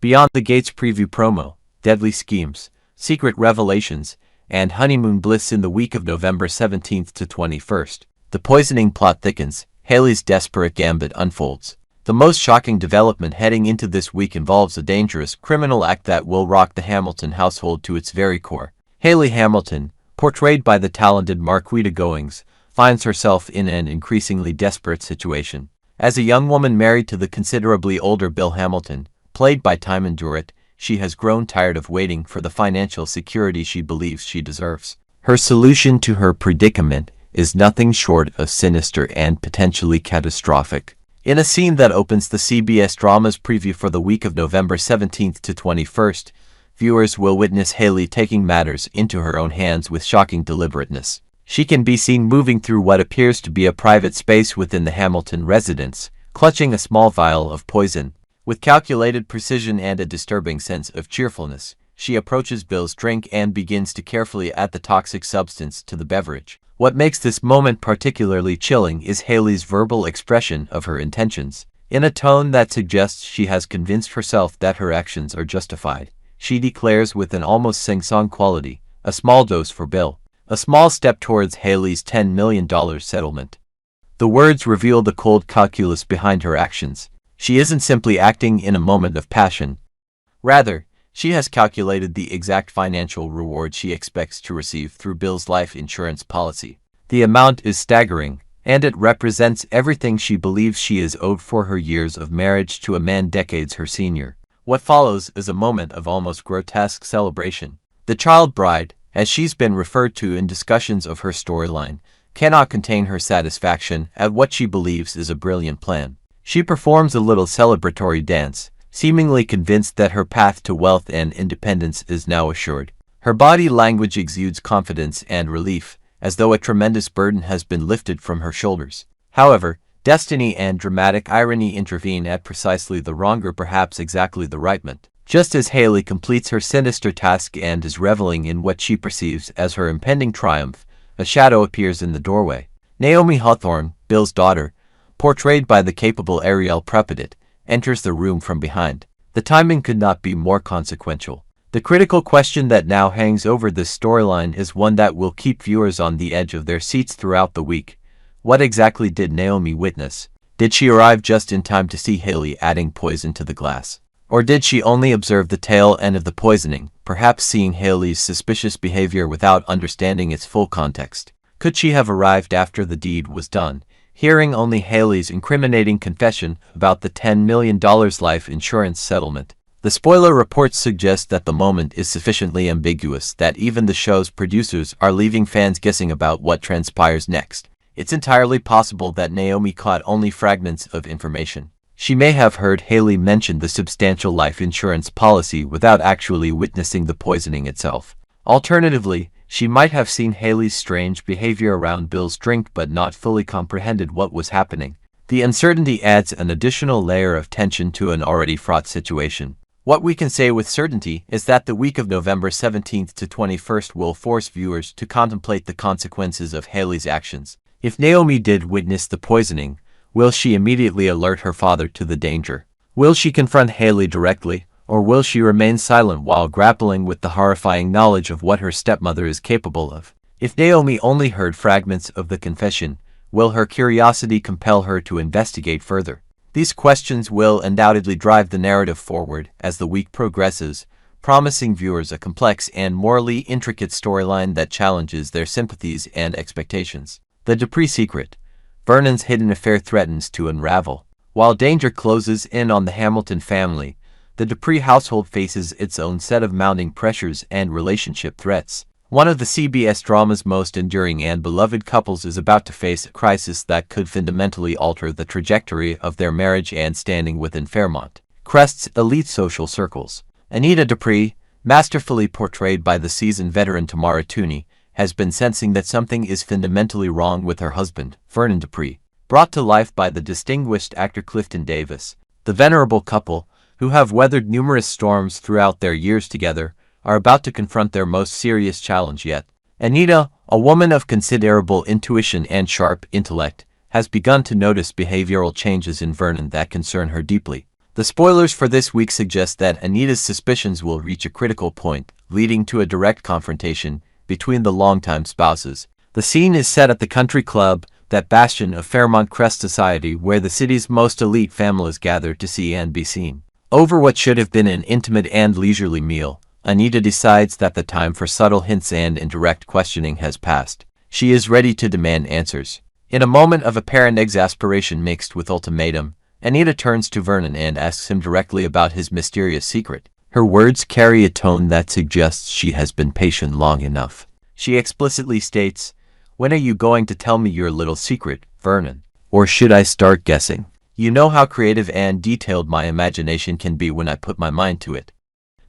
Beyond the Gates preview promo, deadly schemes, secret revelations, and honeymoon bliss in the week of November 17th to 21st. The poisoning plot thickens, Hailey's desperate gambit unfolds. The most shocking development heading into this week involves a dangerous criminal act that will rock the Hamilton household to its very core. Hailey Hamilton, portrayed by the talented Marquita Goings, finds herself in an increasingly desperate situation. As a young woman married to the considerably older Bill Hamilton, played by Timon Durrett, she has grown tired of waiting for the financial security she believes she deserves. Her solution to her predicament is nothing short of sinister and potentially catastrophic. In a scene that opens the CBS Dramas preview for the week of November 17th to 21st, viewers will witness Hailey taking matters into her own hands with shocking deliberateness. She can be seen moving through what appears to be a private space within the Hamilton residence, clutching a small vial of poison. With calculated precision and a disturbing sense of cheerfulness, she approaches Bill's drink and begins to carefully add the toxic substance to the beverage. What makes this moment particularly chilling is Hailey's verbal expression of her intentions. In a tone that suggests she has convinced herself that her actions are justified, she declares with an almost sing-song quality, "A small dose for Bill. A small step towards Hailey's $10 million settlement." The words reveal the cold calculus behind her actions. She isn't simply acting in a moment of passion. Rather, she has calculated the exact financial reward she expects to receive through Bill's life insurance policy. The amount is staggering, and it represents everything she believes she is owed for her years of marriage to a man decades her senior. What follows is a moment of almost grotesque celebration. The child bride, as she's been referred to in discussions of her storyline, cannot contain her satisfaction at what she believes is a brilliant plan. She performs a little celebratory dance, seemingly convinced that her path to wealth and independence is now assured. Her body language exudes confidence and relief, as though a tremendous burden has been lifted from her shoulders. However, destiny and dramatic irony intervene at precisely the wrong or perhaps exactly the right moment. Just as Hailey completes her sinister task and is reveling in what she perceives as her impending triumph, a shadow appears in the doorway. Naomi Hawthorne, Bill's daughter, portrayed by the capable Ariel Prepidit, enters the room from behind. The timing could not be more consequential. The critical question that now hangs over this storyline is one that will keep viewers on the edge of their seats throughout the week. What exactly did Naomi witness? Did she arrive just in time to see Hailey adding poison to the glass? Or did she only observe the tail end of the poisoning, perhaps seeing Hailey's suspicious behavior without understanding its full context? Could she have arrived after the deed was done, hearing only Hailey's incriminating confession about the $10 million life insurance settlement? The spoiler reports suggest that the moment is sufficiently ambiguous that even the show's producers are leaving fans guessing about what transpires next. It's entirely possible that Naomi caught only fragments of information. She may have heard Hailey mention the substantial life insurance policy without actually witnessing the poisoning itself. Alternatively, she might have seen Hailey's strange behavior around Bill's drink but not fully comprehended what was happening. The uncertainty adds an additional layer of tension to an already fraught situation. What we can say with certainty is that the week of November 17th to 21st will force viewers to contemplate the consequences of Hailey's actions. If Naomi did witness the poisoning, will she immediately alert her father to the danger? Will she confront Hailey directly, or will she remain silent while grappling with the horrifying knowledge of what her stepmother is capable of? If Naomi only heard fragments of the confession, will her curiosity compel her to investigate further? These questions will undoubtedly drive the narrative forward as the week progresses, promising viewers a complex and morally intricate storyline that challenges their sympathies and expectations. The Dupree secret. Vernon's hidden affair threatens to unravel. While danger closes in on the Hamilton family, the Dupree household faces its own set of mounting pressures and relationship threats. One of the CBS drama's most enduring and beloved couples is about to face a crisis that could fundamentally alter the trajectory of their marriage and standing within Fairmont Crest's elite social circles. Anita Dupree, masterfully portrayed by the seasoned veteran Tamara Tooney, has been sensing that something is fundamentally wrong with her husband, Vernon Dupree. Brought to life by the distinguished actor Clifton Davis, the venerable couple, who have weathered numerous storms throughout their years together, are about to confront their most serious challenge yet. Anita, a woman of considerable intuition and sharp intellect, has begun to notice behavioral changes in Vernon that concern her deeply. The spoilers for this week suggest that Anita's suspicions will reach a critical point, leading to a direct confrontation between the longtime spouses. The scene is set at the country club, that bastion of Fairmont Crest society where the city's most elite families gather to see and be seen. Over what should have been an intimate and leisurely meal, Anita decides that the time for subtle hints and indirect questioning has passed. She is ready to demand answers. In a moment of apparent exasperation mixed with ultimatum, Anita turns to Vernon and asks him directly about his mysterious secret. Her words carry a tone that suggests she has been patient long enough. She explicitly states, "When are you going to tell me your little secret, Vernon? Or should I start guessing? You know how creative and detailed my imagination can be when I put my mind to it."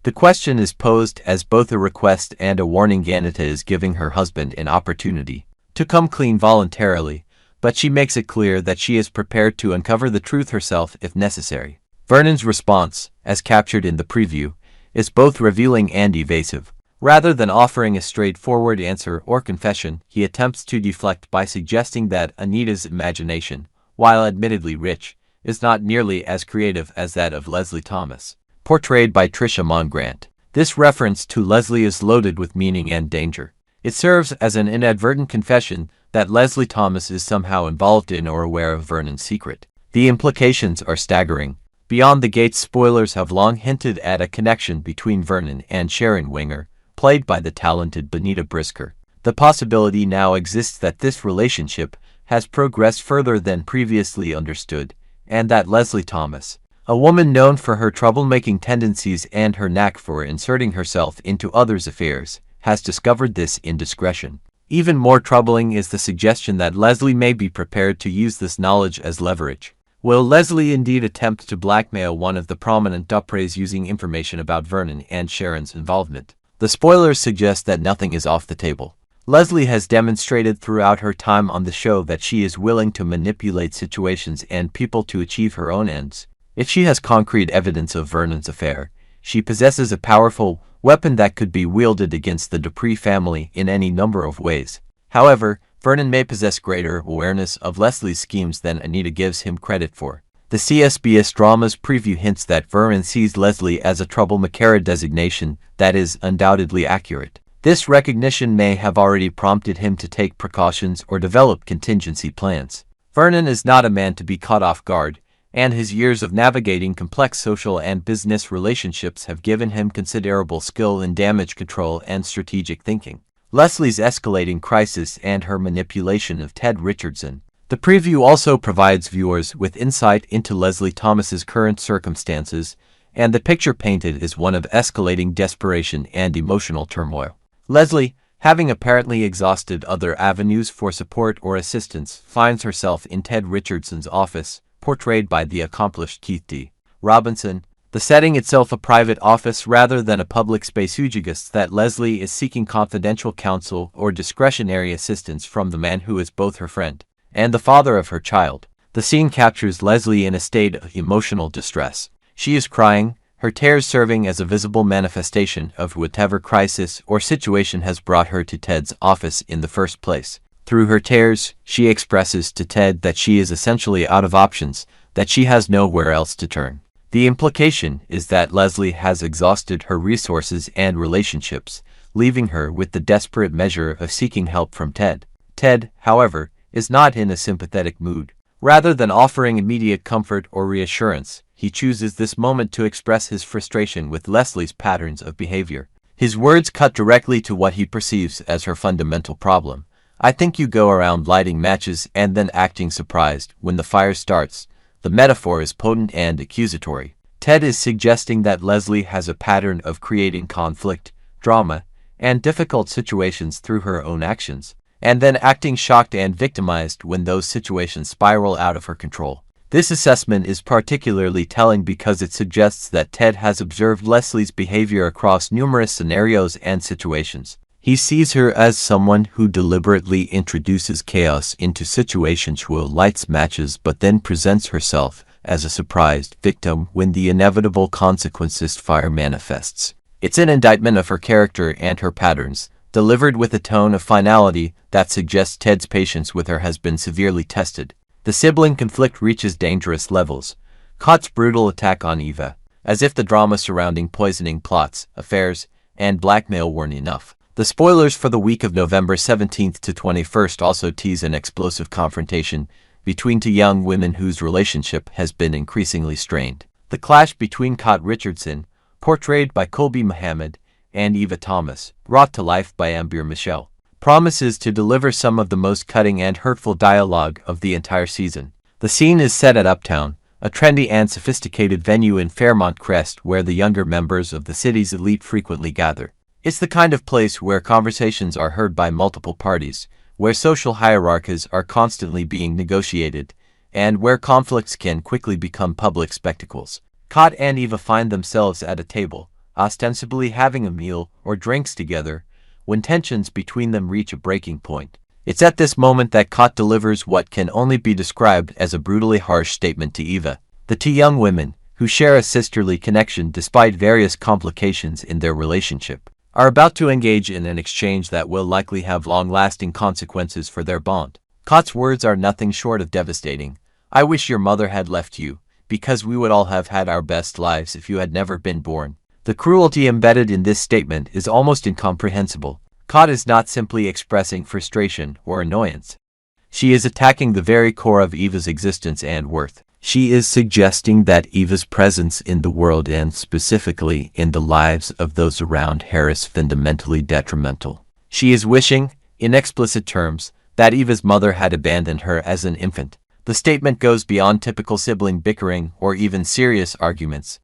The question is posed as both a request and a warning. Anita is giving her husband an opportunity to come clean voluntarily, but she makes it clear that she is prepared to uncover the truth herself if necessary. Vernon's response, as captured in the preview, is both revealing and evasive. Rather than offering a straightforward answer or confession, he attempts to deflect by suggesting that Anita's imagination, while admittedly rich, is not nearly as creative as that of Leslie Thomas, portrayed by Trisha Mongrant. This reference to Leslie is loaded with meaning and danger. It serves as an inadvertent confession that Leslie Thomas is somehow involved in or aware of Vernon's secret. The implications are staggering. Beyond the Gates spoilers have long hinted at a connection between Vernon and Sharon Winger, played by the talented Benita Brisker. The possibility now exists that this relationship has progressed further than previously understood, and that Leslie Thomas, a woman known for her troublemaking tendencies and her knack for inserting herself into others' affairs, has discovered this indiscretion. Even more troubling is the suggestion that Leslie may be prepared to use this knowledge as leverage. Will Leslie indeed attempt to blackmail one of the prominent Duprees using information about Vernon and Sharon's involvement? The spoilers suggest that nothing is off the table. Leslie has demonstrated throughout her time on the show that she is willing to manipulate situations and people to achieve her own ends. If she has concrete evidence of Vernon's affair, she possesses a powerful weapon that could be wielded against the Dupree family in any number of ways. However, Vernon may possess greater awareness of Leslie's schemes than Anita gives him credit for. The CSBS Dramas preview hints that Vernon sees Leslie as a troublemaker, designation that is undoubtedly accurate. This recognition may have already prompted him to take precautions or develop contingency plans. Vernon is not a man to be caught off guard, and his years of navigating complex social and business relationships have given him considerable skill in damage control and strategic thinking. Leslie's escalating crisis and her manipulation of Ted Richardson. The preview also provides viewers with insight into Leslie Thomas's current circumstances, and the picture painted is one of escalating desperation and emotional turmoil. Leslie, having apparently exhausted other avenues for support or assistance, finds herself in Ted Richardson's office, portrayed by the accomplished Keith D. Robinson. The setting itself a private office rather than a public space suggests that Leslie is seeking confidential counsel or discretionary assistance from the man who is both her friend and the father of her child. The scene captures Leslie in a state of emotional distress. She is crying, her tears serving as a visible manifestation of whatever crisis or situation has brought her to Ted's office in the first place. Through her tears, she expresses to Ted that she is essentially out of options, that she has nowhere else to turn. The implication is that Leslie has exhausted her resources and relationships, leaving her with the desperate measure of seeking help from Ted. Ted, however, is not in a sympathetic mood. Rather than offering immediate comfort or reassurance, he chooses this moment to express his frustration with Leslie's patterns of behavior. His words cut directly to what he perceives as her fundamental problem. "I think you go around lighting matches and then acting surprised when the fire starts." The metaphor is potent and accusatory. Ted is suggesting that Leslie has a pattern of creating conflict, drama, and difficult situations through her own actions, and then acting shocked and victimized when those situations spiral out of her control. This assessment is particularly telling because it suggests that Ted has observed Leslie's behavior across numerous scenarios and situations. He sees her as someone who deliberately introduces chaos into situations, who lights matches but then presents herself as a surprised victim when the inevitable consequences fire manifests. It's an indictment of her character and her patterns, delivered with a tone of finality that suggests Ted's patience with her has been severely tested. The sibling conflict reaches dangerous levels. Kott's brutal attack on Eva, as if the drama surrounding poisoning plots, affairs, and blackmail weren't enough. The spoilers for the week of November 17th to 21st also tease an explosive confrontation between two young women whose relationship has been increasingly strained. The clash between Kott Richardson, portrayed by Colby Mohammed, and Eva Thomas, brought to life by Amber Michelle, promises to deliver some of the most cutting and hurtful dialogue of the entire season. The scene is set at Uptown, a trendy and sophisticated venue in Fairmont Crest where the younger members of the city's elite frequently gather. It's the kind of place where conversations are heard by multiple parties, where social hierarchies are constantly being negotiated, and where conflicts can quickly become public spectacles. Kott and Eva find themselves at a table, ostensibly having a meal or drinks together, when tensions between them reach a breaking point. It's at this moment that Kott delivers what can only be described as a brutally harsh statement to Eva. The two young women, who share a sisterly connection despite various complications in their relationship, are about to engage in an exchange that will likely have long-lasting consequences for their bond. Kott's words are nothing short of devastating. "I wish your mother had left you, because we would all have had our best lives if you had never been born." The cruelty embedded in this statement is almost incomprehensible. Kott is not simply expressing frustration or annoyance. She is attacking the very core of Eva's existence and worth. She is suggesting that Eva's presence in the world and specifically in the lives of those around her is fundamentally detrimental. She is wishing, in explicit terms, that Eva's mother had abandoned her as an infant. The statement goes beyond typical sibling bickering or even serious arguments.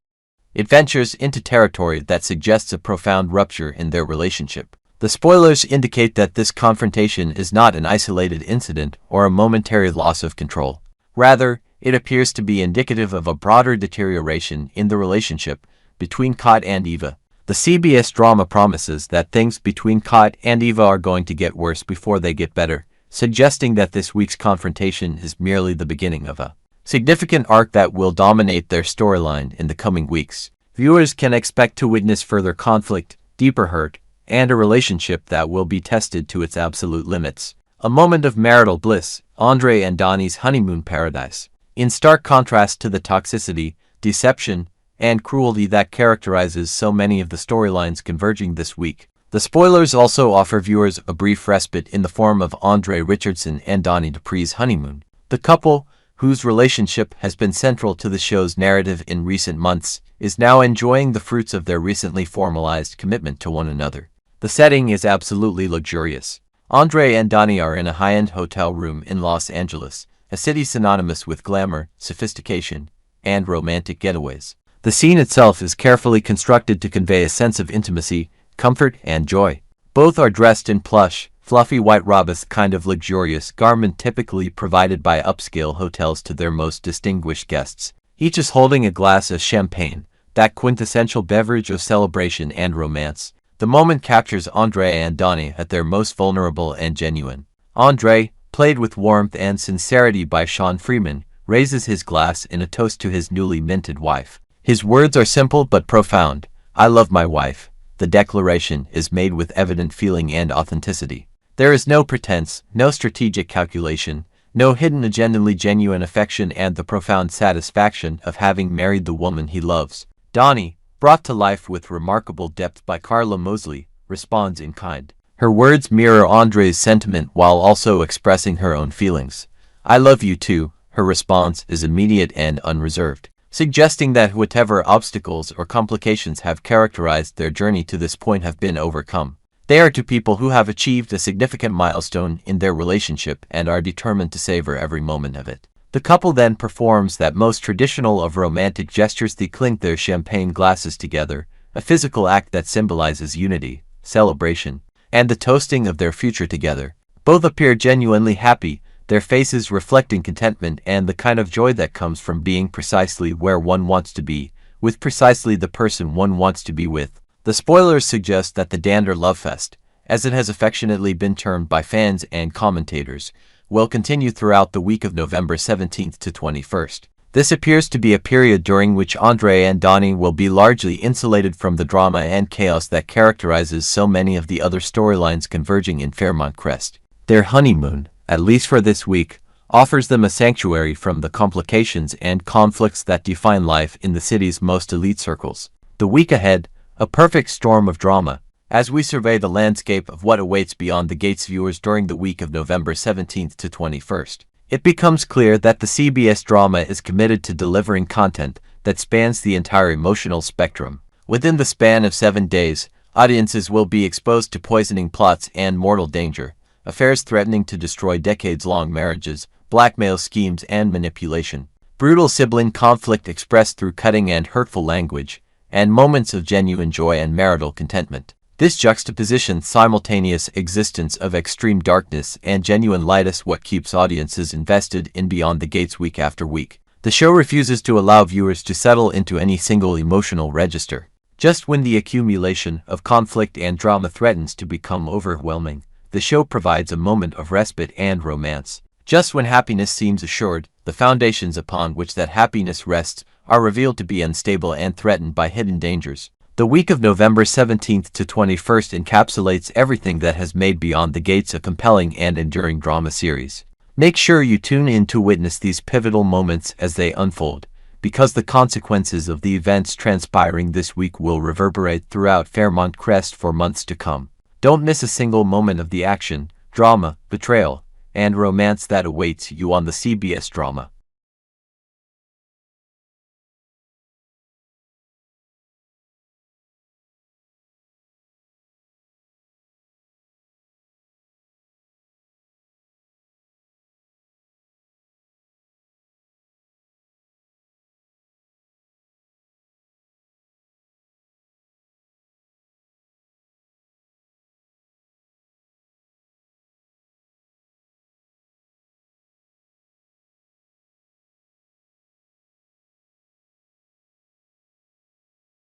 It ventures into territory that suggests a profound rupture in their relationship. The spoilers indicate that this confrontation is not an isolated incident or a momentary loss of control. Rather, it appears to be indicative of a broader deterioration in the relationship between Kott and Eva. The CBS drama promises that things between Kott and Eva are going to get worse before they get better, suggesting that this week's confrontation is merely the beginning of a significant arc that will dominate their storyline in the coming weeks. Viewers can expect to witness further conflict, deeper hurt, and a relationship that will be tested to its absolute limits. A moment of marital bliss, Andre and Dani's honeymoon paradise. In stark contrast to the toxicity, deception, and cruelty that characterizes so many of the storylines converging this week, the spoilers also offer viewers a brief respite in the form of Andre Richardson and Dani Dupree's honeymoon. The couple, whose relationship has been central to the show's narrative in recent months, is now enjoying the fruits of their recently formalized commitment to one another. The setting is absolutely luxurious. Andre and Dani are in a high-end hotel room in Los Angeles, a city synonymous with glamour, sophistication, and romantic getaways. The scene itself is carefully constructed to convey a sense of intimacy, comfort, and joy. Both are dressed in plush, fluffy white robes, kind of luxurious garment typically provided by upscale hotels to their most distinguished guests. Each is holding a glass of champagne, that quintessential beverage of celebration and romance. The moment captures Andre and Dani at their most vulnerable and genuine. Andre, played with warmth and sincerity by Sean Freeman, raises his glass in a toast to his newly minted wife. His words are simple but profound. "I love my wife." The declaration is made with evident feeling and authenticity. There is no pretense, no strategic calculation, no hidden agenda, genuine affection and the profound satisfaction of having married the woman he loves. Dani, brought to life with remarkable depth by Carla Mosley, responds in kind. Her words mirror Andre's sentiment while also expressing her own feelings. "I love you too." Her response is immediate and unreserved, suggesting that whatever obstacles or complications have characterized their journey to this point have been overcome. They are two people who have achieved a significant milestone in their relationship and are determined to savor every moment of it. The couple then performs that most traditional of romantic gestures. They clink their champagne glasses together, a physical act that symbolizes unity, celebration, and the toasting of their future together. Both appear genuinely happy, their faces reflecting contentment and the kind of joy that comes from being precisely where one wants to be, with precisely the person one wants to be with. The spoilers suggest that the Dander Love Fest, as it has affectionately been termed by fans and commentators, will continue throughout the week of November 17th to 21st. This appears to be a period during which Andre and Dani will be largely insulated from the drama and chaos that characterizes so many of the other storylines converging in Fairmont Crest. Their honeymoon, at least for this week, offers them a sanctuary from the complications and conflicts that define life in the city's most elite circles. The week ahead, a perfect storm of drama, as we survey the landscape of what awaits beyond the gates viewers during the week of November 17th to 21st. It becomes clear that the CBS drama is committed to delivering content that spans the entire emotional spectrum. Within the span of 7 days, audiences will be exposed to poisoning plots and mortal danger, affairs threatening to destroy decades-long marriages, blackmail schemes and manipulation, brutal sibling conflict expressed through cutting and hurtful language, and moments of genuine joy and marital contentment. This juxtaposition simultaneous existence of extreme darkness and genuine light is what keeps audiences invested in Beyond the Gates week after week. The show refuses to allow viewers to settle into any single emotional register. Just when the accumulation of conflict and drama threatens to become overwhelming, the show provides a moment of respite and romance. Just when happiness seems assured, the foundations upon which that happiness rests are revealed to be unstable and threatened by hidden dangers. The week of November 17th to 21st encapsulates everything that has made Beyond the Gates a compelling and enduring drama series. Make sure you tune in to witness these pivotal moments as they unfold, because the consequences of the events transpiring this week will reverberate throughout Fairmont Crest for months to come. Don't miss a single moment of the action, drama, betrayal, and romance that awaits you on the CBS drama.